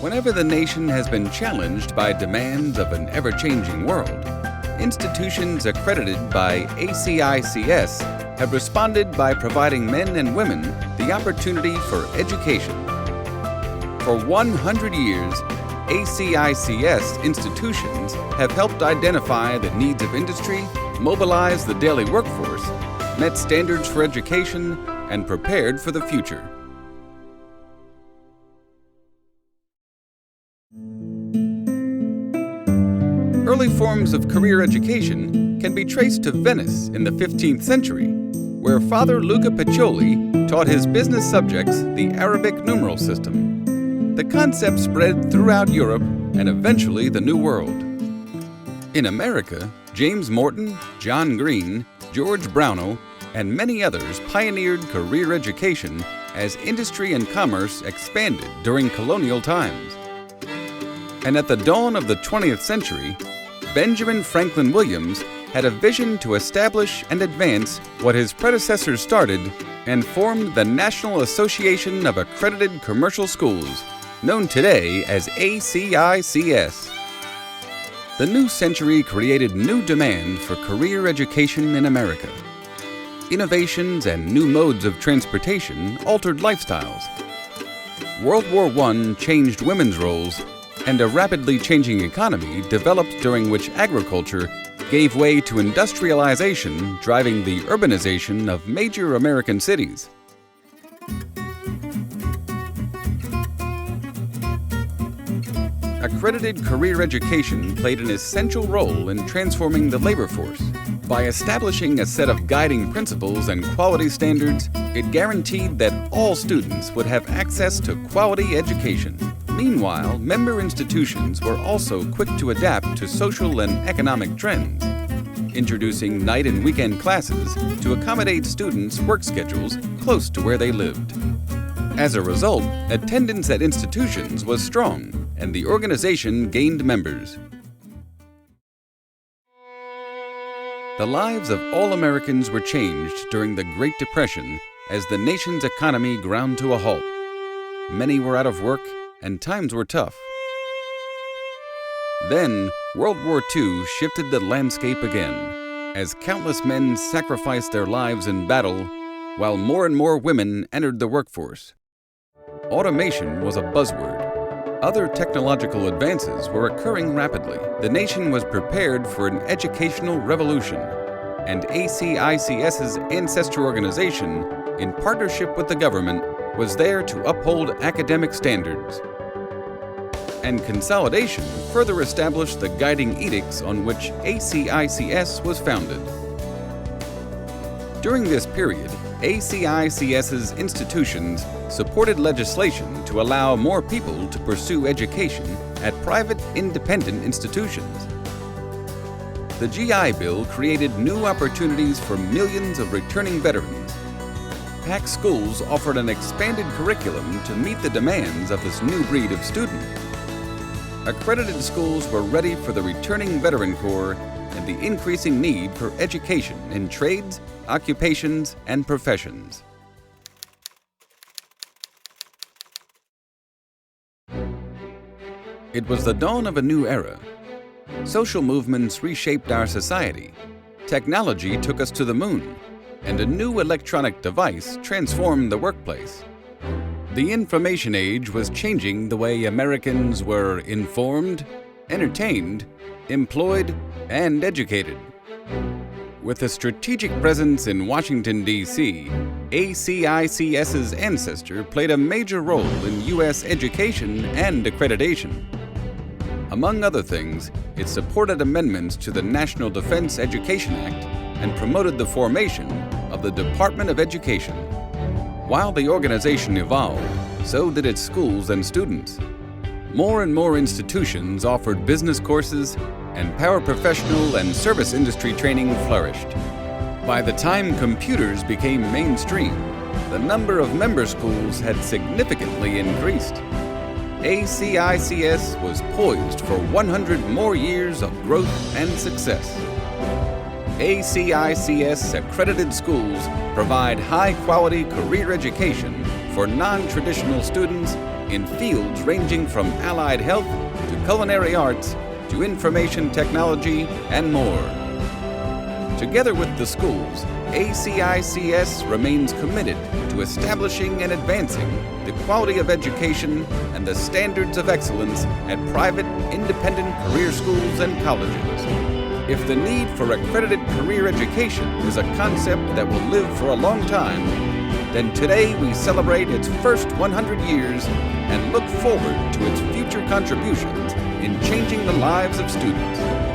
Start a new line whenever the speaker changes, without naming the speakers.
Whenever the nation has been challenged by demands of an ever-changing world, institutions accredited by ACICS have responded by providing men and women the opportunity for education. For 100 years, ACICS institutions have helped identify the needs of industry, mobilized the daily workforce, met standards for education, and prepared for the future. Early forms of career education can be traced to Venice in the 15th century, where Father Luca Pacioli taught his business subjects the Arabic numeral system. The concept spread throughout Europe and eventually the New World. In America, James Morton, John Green, George Brownell, and many others pioneered career education as industry and commerce expanded during colonial times. And at the dawn of the 20th century, Benjamin Franklin Williams had a vision to establish and advance what his predecessors started and formed the National Association of Accredited Commercial Schools, known today as ACICS. The new century created new demand for career education in America. Innovations and new modes of transportation altered lifestyles. World War I changed women's roles, and a rapidly changing economy developed during which agriculture gave way to industrialization, driving the urbanization of major American cities. Accredited career education played an essential role in transforming the labor force. By establishing a set of guiding principles and quality standards, it guaranteed that all students would have access to quality education. Meanwhile, member institutions were also quick to adapt to social and economic trends, introducing night and weekend classes to accommodate students' work schedules close to where they lived. As a result, attendance at institutions was strong, and the organization gained members. The lives of all Americans were changed during the Great Depression as the nation's economy ground to a halt. Many were out of work, and times were tough. Then, World War II shifted the landscape again, as countless men sacrificed their lives in battle, while more and more women entered the workforce. Automation was a buzzword. Other technological advances were occurring rapidly. The nation was prepared for an educational revolution, and ACICS's ancestor organization, in partnership with the government, was there to uphold academic standards. And consolidation further established the guiding edicts on which ACICS was founded. During this period, ACICS's institutions supported legislation to allow more people to pursue education at private, independent institutions. The GI Bill created new opportunities for millions of returning veterans. PAC schools offered an expanded curriculum to meet the demands of this new breed of student. Accredited schools were ready for the returning veteran corps and the increasing need for education in trades, occupations, and professions. It was the dawn of a new era. Social movements reshaped our society. Technology took us to the moon, and a new electronic device transformed the workplace. The information age was changing the way Americans were informed, entertained, employed, and educated. With a strategic presence in Washington, D.C., ACICS's ancestor played a major role in U.S. education and accreditation. Among other things, it supported amendments to the National Defense Education Act and promoted the formation of the Department of Education. While the organization evolved, so did its schools and students. More and more institutions offered business courses, and paraprofessional and service industry training flourished. By the time computers became mainstream, the number of member schools had significantly increased. ACICS was poised for 100 more years of growth and success. ACICS accredited schools provide high-quality career education for non-traditional students in fields ranging from allied health to culinary arts to information technology and more. Together with the schools, ACICS remains committed to establishing and advancing the quality of education and the standards of excellence at private, independent career schools and colleges. If the need for accredited career education is a concept that will live for a long time, then today we celebrate its first 100 years and look forward to its future contributions in changing the lives of students.